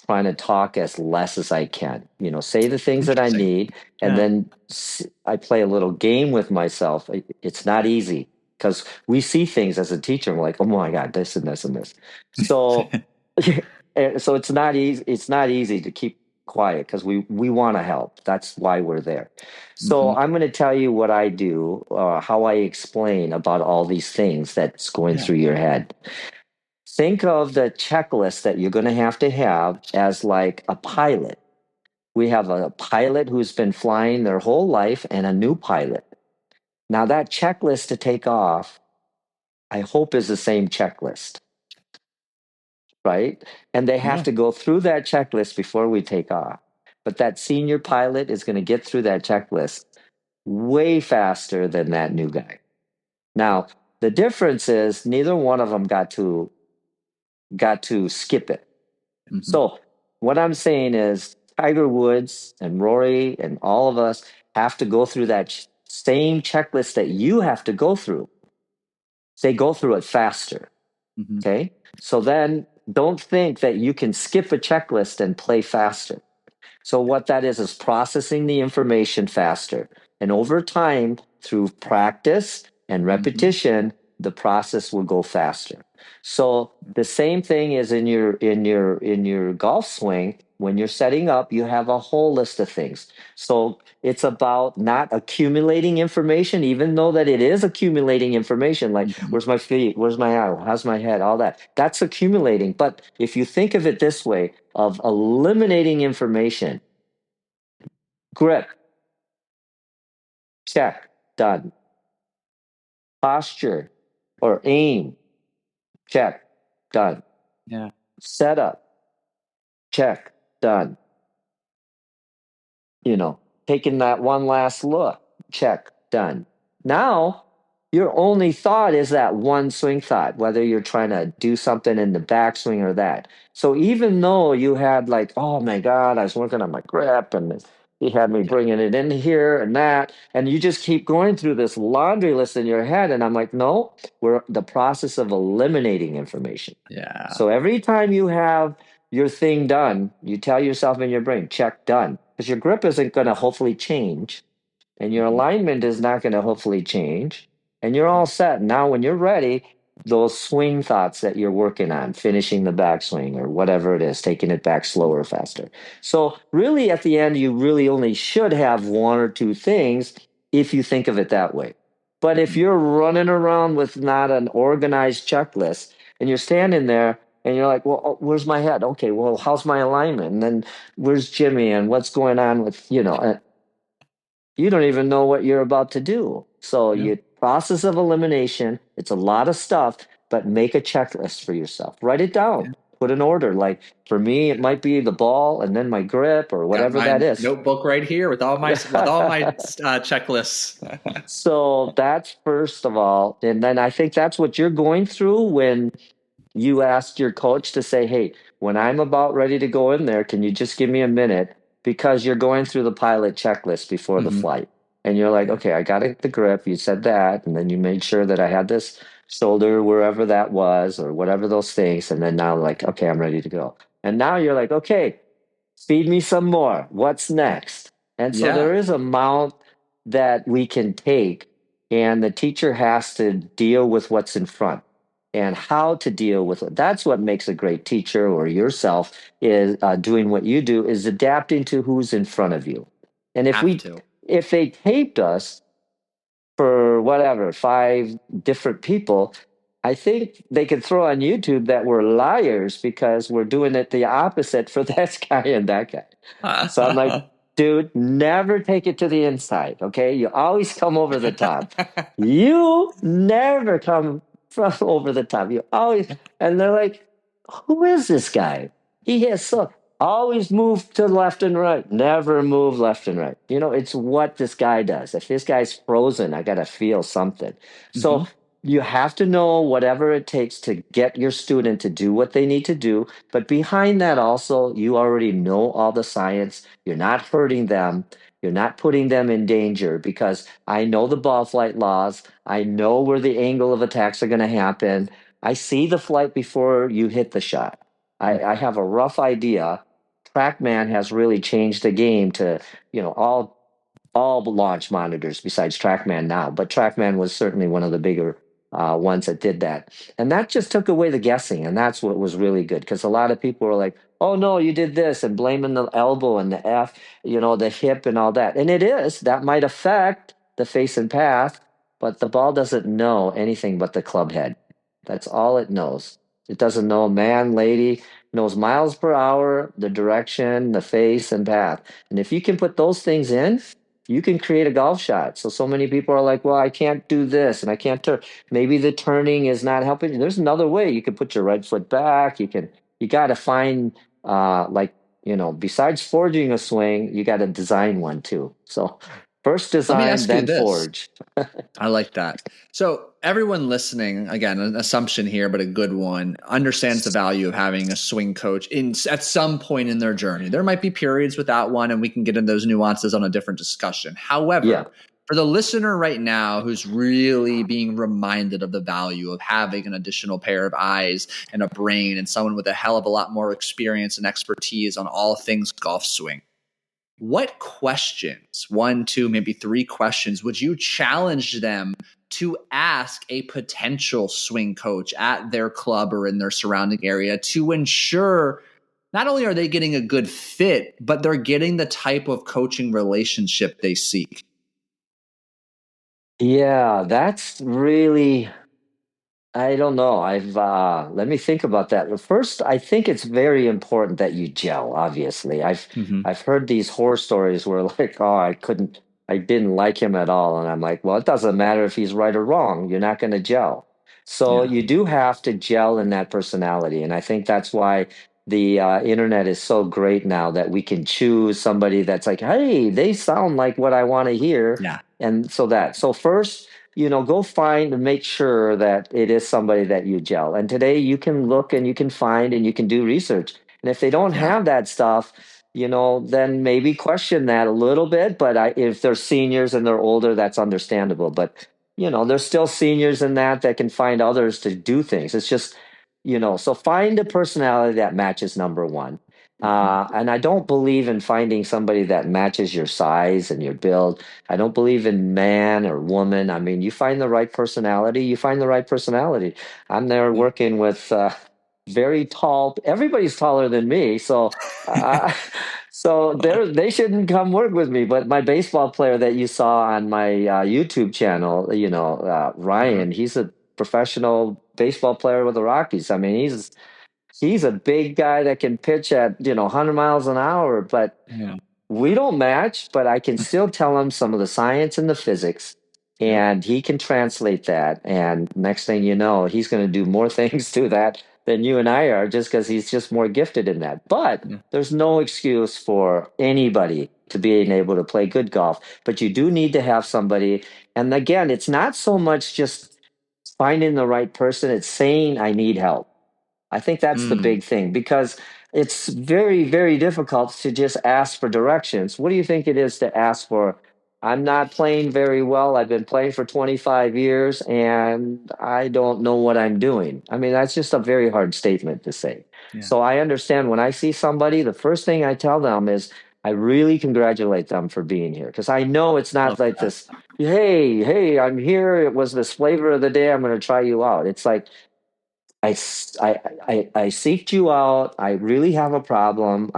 trying to talk as less as I can. Say the things that I Interesting. need, and Yeah. then I play a little game with myself. It's not easy because we see things as a teacher. And we're like, oh my God, this and this and this. So, so it's not easy. It's not easy to keep quiet because we want to help. That's why we're there. So Hmm. I'm going to tell you what I do, how I explain about all these things that's going Yeah. through your head. Think of the checklist that you're going to have as like a pilot. We have a pilot who's been flying their whole life and a new pilot. Now, that checklist to take off, I hope, is the same checklist, right? And they have Yeah. to go through that checklist before we take off. But that senior pilot is going to get through that checklist way faster than that new guy. Now, the difference is neither one of them got to skip it. Hmm. So what I'm saying is Tiger Woods and Rory and all of us have to go through that same checklist that you have to go through. They go through it faster. Hmm. Okay. So then don't think that you can skip a checklist and play faster. So what that is processing the information faster. And over time, through practice and Hmm. repetition, the process will go faster. So the same thing is in your golf swing. When you're setting up, you have a whole list of things. So it's about not accumulating information, even though that it is accumulating information. Like, Hmm. where's my feet? Where's my eye? How's my head? All that. That's accumulating. But if you think of it this way, of eliminating information, grip, check, done. Posture or aim, check, done. Yeah. Setup, check, done. Taking that one last look, check, done. Now, your only thought is that one swing thought, whether you're trying to do something in the backswing or that. So even though you had like, oh my God, I was working on my grip and he had me Yeah. bringing it in here and that, and you just keep going through this laundry list in your head. And I'm like, no, we're the process of eliminating information. Yeah. So every time you have your thing done, you tell yourself in your brain, check, done. Because your grip isn't going to hopefully change, and your Hmm. alignment is not going to hopefully change, and you're all set. Now, when you're ready, those swing thoughts that you're working on, finishing the backswing or whatever it is, taking it back slower, faster. So, really, at the end, you really only should have one or two things if you think of it that way. But if you're running around with not an organized checklist and you're standing there and you're like, well, oh, where's my head? Okay, well, how's my alignment? And then where's Jimmy and what's going on with, you don't even know what you're about to do. So Yeah. you process of elimination, it's a lot of stuff, but make a checklist for yourself. Write it down. Yeah. Put an order. Like for me, it might be the ball and then my grip or Got whatever that my is. notebook right here with all my checklists. So that's first of all. And then I think that's what you're going through when you asked your coach to say, hey, when I'm about ready to go in there, can you just give me a minute? Because you're going through the pilot checklist before the Hmm. flight. And you're like, Yeah. okay, I got the grip. You said that. And then you made sure that I had this shoulder wherever that was or whatever those things. And then now, like, okay, I'm ready to go. And now you're like, okay, feed me some more. What's next? And so Yeah. there is amount that we can take, and the teacher has to deal with what's in front and how to deal with it. That's what makes a great teacher or yourself is doing what you do is adapting to who's in front of you. And Have to. if they taped us for whatever, five different people, I think they could throw on YouTube that we're liars because we're doing it the opposite for this guy and that guy. So I'm like, dude, never take it to the inside. Okay. You always come over the top. You never come from over the top. You always, and they're like, who is this guy? He has so always move to the left and right, never move left and right. It's what this guy does. If this guy's frozen, I got to feel something. So Hmm. you have to know whatever it takes to get your student to do what they need to do. But behind that, also, you already know all the science. You're not hurting them. You're not putting them in danger because I know the ball flight laws. I know where the angle of attacks are going to happen. I see the flight before you hit the shot. I have a rough idea. TrackMan has really changed the game to, all launch monitors besides TrackMan now, but TrackMan was certainly one of the bigger ones that did that. And that just took away the guessing. And that's what was really good because a lot of people were like, oh, no, you did this and blaming the elbow and the F, the hip and all that. And it is, that might affect the face and path, but the ball doesn't know anything but the club head. That's all it knows. It doesn't know man, lady, knows miles per hour, the direction, the face, and path. And if you can put those things in, you can create a golf shot. So many people are like, well, I can't do this and I can't turn. Maybe the turning is not helping you. There's another way. You can put your right foot back. You got to find, besides forging a swing, you got to design one too. So first Let me design, ask you then this. forge. I like that. So everyone listening, again, an assumption here, but a good one, understands the value of having a swing coach at some point in their journey. There might be periods without one, and we can get into those nuances on a different discussion. Yeah. However, for the listener right now who's really being reminded of the value of having an additional pair of eyes and a brain and someone with a hell of a lot more experience and expertise on all things golf swing, what questions, one, two, maybe three questions, would you challenge them to ask a potential swing coach at their club or in their surrounding area to ensure not only are they getting a good fit, but they're getting the type of coaching relationship they seek? Yeah, that's really, I don't know. Let me think about that. But first, I think it's very important that you gel, obviously. Mm-hmm. I've heard these horror stories where like, oh, I didn't like him at all. And I'm like, well, it doesn't matter if he's right or wrong. You're not going to gel. So Yeah. you do have to gel in that personality. And I think that's why the internet is so great now that we can choose somebody that's like, hey, they sound like what I want to hear. Yeah. And so first, go find and make sure that it is somebody that you gel. And today you can look and you can find and you can do research. And if they don't Yeah. have that stuff, then maybe question that a little bit. But if they're seniors and they're older, that's understandable. But, there's still seniors in that can find others to do things. It's just, so find a personality that matches number one. Mm-hmm. And I don't believe in finding somebody that matches your size and your build. I don't believe in man or woman. I mean, you find the right personality, you find the right personality. I'm there Yeah. working with very tall, everybody's taller than me. So, uh, So they shouldn't come work with me. But my baseball player that you saw on my YouTube channel, Uh-huh. Ryan, he's a professional baseball player with the Rockies. I mean, he's a big guy that can pitch at 100 miles an hour, but Yeah. we don't match, but I can still tell him some of the science and the physics, Yep. and he can translate that. And next thing you know, he's going to do more things to that than you and I are, just because he's just more gifted in that. But Yeah. there's no excuse for anybody to being able to play good golf. But you do need to have somebody. And again, it's not so much just finding the right person, it's saying, I need help. I think that's the Mm. big thing because it's very, very difficult to just ask for directions. What do you think it is to ask for? I'm not playing very well. I've been playing for 25 years and I don't know what I'm doing. I mean, that's just a very hard statement to say. Yeah. So I understand when I see somebody, the first thing I tell them is, I really congratulate them for being here because I know it's not Love like that. this, hey, I'm here. It was this flavor of the day. I'm going to try you out. It's like, I seeked you out. I really have a problem.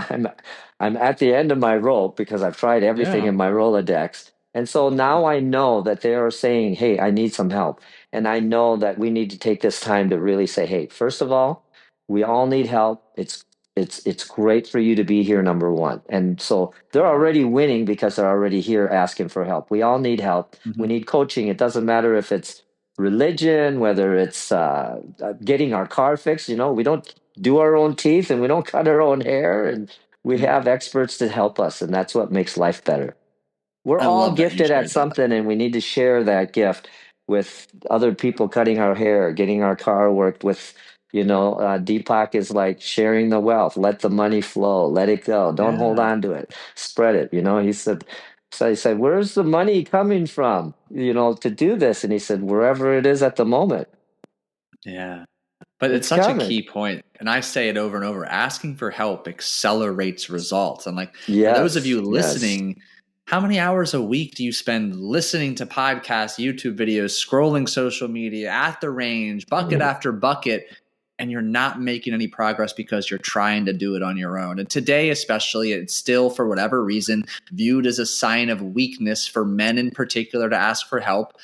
I'm at the end of my rope because I've tried everything Yeah. in my Rolodex. And so now I know that they are saying, hey, I need some help. And I know that we need to take this time to really say, hey, first of all, we all need help. It's great for you to be here, number one. And so they're Yeah. already winning because they're already here asking for help. We all need help. We Hmm. need coaching. It doesn't matter if it's religion, whether it's getting our car fixed. We don't do our own teeth and we don't cut our own hair, and we Yeah. have experts to help us, and that's what makes life better. We're I all love that you gifted at shared that. something, and we need to share that gift with other people cutting our hair, getting our car worked with. Deepak is like sharing the wealth. Let the money flow. Let it go. Don't hold Yeah. on to it. Spread it. He said, where's the money coming from, to do this? And he said, wherever it is at the moment, Yeah. But it's it's such a coming. key point, and I say it over and over. Asking for help accelerates results. And like for those of Yes, you yes. listening, how many hours a week do you spend listening to podcasts, YouTube videos, scrolling social media, at the range, bucket Mm. after bucket, and you're not making any progress because you're trying to do it on your own? And today, especially, it's still, for whatever reason, viewed as a sign of weakness for men in particular to ask for help.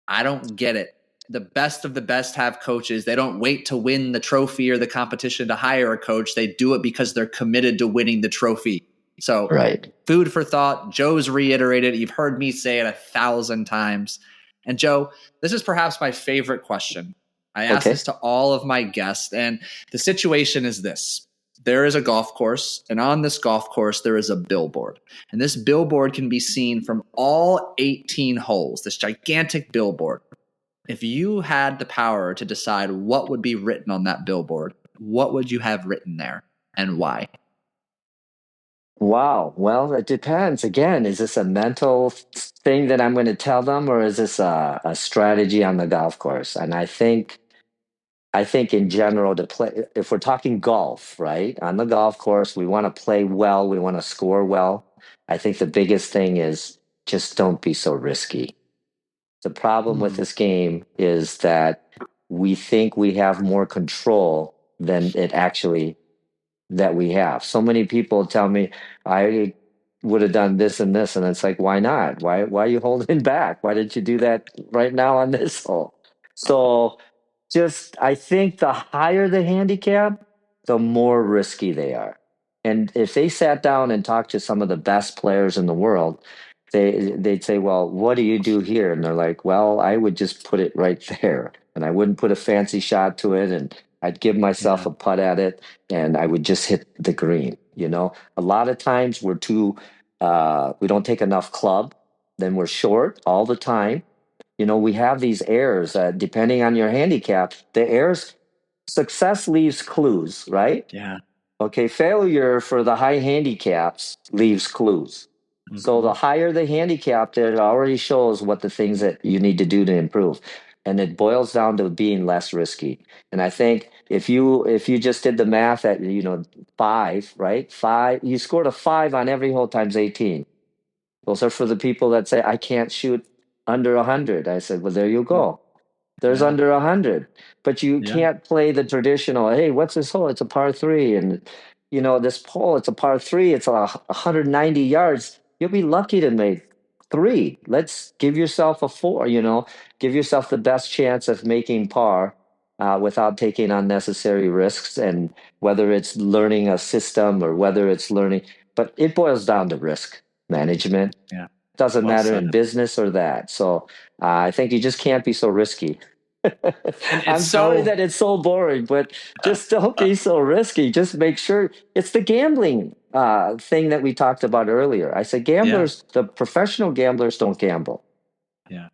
I don't get it. The best of the best have coaches. They don't wait to win the trophy or the competition to hire a coach. They do it because they're committed to winning the trophy. So, Right. food for thought. Joe's reiterated. You've heard me say it 1,000 times. And Joe, this is perhaps my favorite question. I ask this Okay. to all of my guests, and the situation is this. There is a golf course, and on this golf course, there is a billboard. And this billboard can be seen from all 18 holes, this gigantic billboard. If you had the power to decide what would be written on that billboard, what would you have written there and why? Wow. Well, it depends. Again, is this a mental thing that I'm going to tell them, or is this a strategy on the golf course? And I think in general to play, if we're talking golf, right? On the golf course, we want to play well, we want to score well. I think the biggest thing is just don't be so risky. The problem with Hmm. this game is that we think we have more control than it actually that we have. So many people tell me I would have done this and this, and it's like, why not? Why are you holding back? Why didn't you do that right now on this hole? So just I think the higher the handicap, the more risky they are. And if they sat down and talked to some of the best players in the world, they'd say, "Well, what do you do here?" And they're like, "Well, I would just put it right there, and I wouldn't put a fancy shot to it, and I'd give myself Yeah. a putt at it, and I would just hit the green." A lot of times we don't take enough club, then we're short all the time. We have these errors. Depending on your handicap, the errors, success leaves clues, right? Yeah. Okay, failure for the high handicaps leaves clues. So the Hmm. higher the handicap, it already shows what the things that you need to do to improve. And it boils down to being less risky. And I think if you just did the math at five, right? Five, you scored a five on every hole times 18. Those are for the people that say I can't shoot under 100. I said, well, there you go. There's Yeah. under 100, but you Yeah. can't play the traditional. Hey, what's this hole? It's a par three, and this pole, it's a par three, it's 190 yards. You'll be lucky to make three. Let's give yourself a four, give yourself the best chance of making par without taking unnecessary risks. And whether it's learning a system or whether it's learning, but it boils down to risk management. Yeah. Doesn't Well matter said. in business or that. So I think you just can't be so risky. And I'm it's sorry so that it's so boring, but just don't be so risky. Just make sure it's the gambling thing that we talked about earlier. I said yeah. gamblers, the professional gamblers don't gamble. Yeah.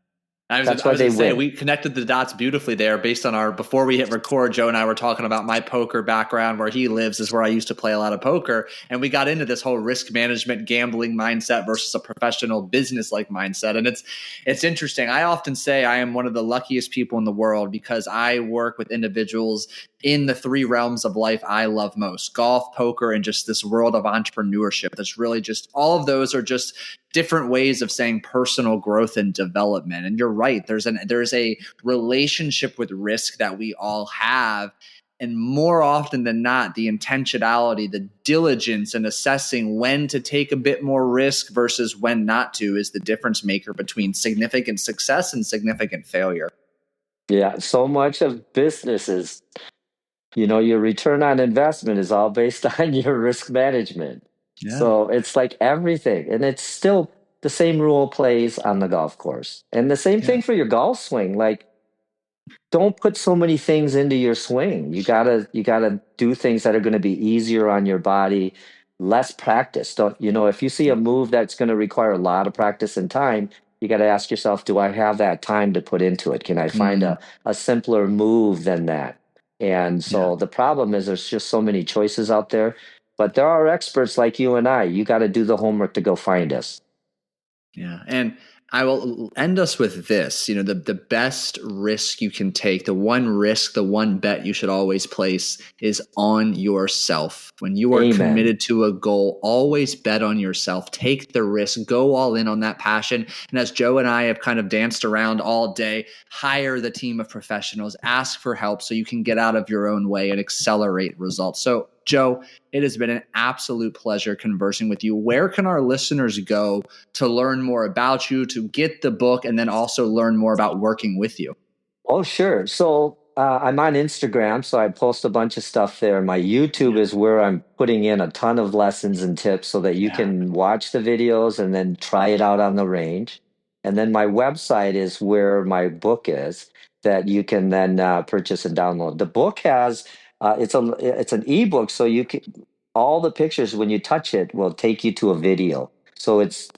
I was, That's I why was they going to say, win. we connected the dots beautifully there based on before we hit record, Joe and I were talking about my poker background. Where he lives is where I used to play a lot of poker. And we got into this whole risk management, gambling mindset versus a professional business like mindset. And it's interesting. I often say I am one of the luckiest people in the world because I work with individuals in the three realms of life I love most: golf, poker, and just this world of entrepreneurship. That's really just all of those are just different ways of saying personal growth and development. And you're right. There's a relationship with risk that we all have. And more often than not, the intentionality, the diligence in assessing when to take a bit more risk versus when not to is the difference maker between significant success and significant failure. Yeah, so much of business is, your return on investment is all based on your risk management. Yeah. So it's like everything. And it's still the same rule plays on the golf course. And the same Yeah. thing for your golf swing. Like, don't put so many things into your swing. You gotta do things that are going to be easier on your body, less practice. Don't if you see a move that's going to require a lot of practice and time, you got to ask yourself, do I have that time to put into it? Can I find Mm, a simpler move than that? And yeah. so the problem is there's just so many choices out there, but there are experts like you and I. You got to do the homework to go find us. Yeah. And I will end us with this. The best risk you can take, the one risk, the one bet you should always place is on yourself. When you are Amen. committed to a goal, always bet on yourself. Take the risk, go all in on that passion. And as Joe and I have kind of danced around all day, hire the team of professionals, ask for help so you can get out of your own way and accelerate results. So, Joe, it has been an absolute pleasure conversing with you. Where can our listeners go to learn more about you, to get the book, and then also learn more about working with you? Oh, sure. So I'm on Instagram, so I post a bunch of stuff there. My YouTube Yeah. is where I'm putting in a ton of lessons and tips so that you Yeah. can watch the videos and then try it out on the range. And then my website is where my book is that you can then purchase and download. The book has it's an ebook, so you can all the pictures when you touch it will take you to a video. So it's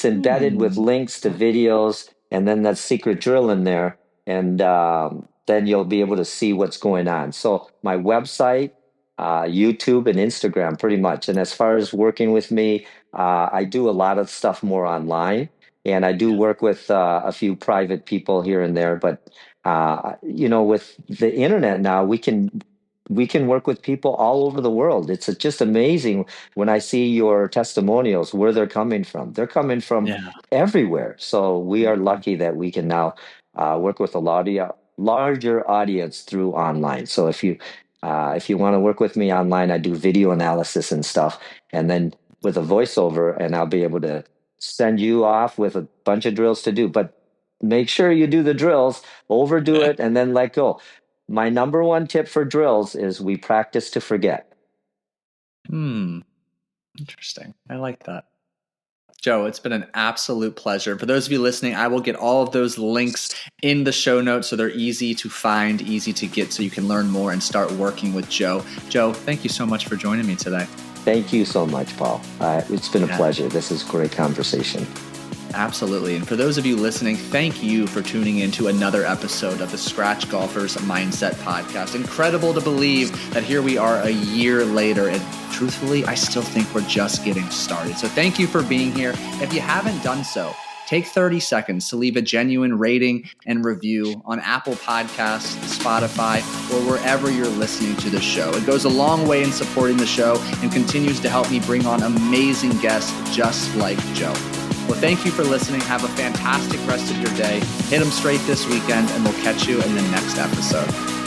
embedded with Hmm. links to videos, and then that secret drill in there, and then you'll be able to see what's going on. So my website, YouTube, and Instagram, pretty much. And as far as working with me, I do a lot of stuff more online, and I do Yeah. work with a few private people here and there. But with the internet now, we can work with people all over the world. It's just amazing when I see your testimonials where they're coming from. They're coming from Yeah. everywhere. So we are Mhm. lucky that we can now work with a larger audience through online. So if you want to work with me online, I do video analysis and stuff, and then with a voiceover, and I'll be able to send you off with a bunch of drills to do. But make sure you do the drills, overdo it, and then let go. My number one tip for drills is we practice to forget. Hmm. Interesting. I like that. Joe, it's been an absolute pleasure. For those of you listening, I will get all of those links in the show notes so they're easy to find, easy to get, so you can learn more and start working with Joe. Joe, thank you so much for joining me today. Thank you so much, Paul. It's been a Yeah. pleasure. This is great conversation. Absolutely. And for those of you listening, thank you for tuning in to another episode of the Scratch Golfers Mindset Podcast. Incredible to believe that here we are a year later, and truthfully, I still think we're just getting started. So thank you for being here. If you haven't done so, take 30 seconds to leave a genuine rating and review on Apple Podcasts, Spotify, or wherever you're listening to the show. It goes a long way in supporting the show and continues to help me bring on amazing guests just like Joe. Well, thank you for listening. Have a fantastic rest of your day. Hit them straight this weekend, and we'll catch you in the next episode.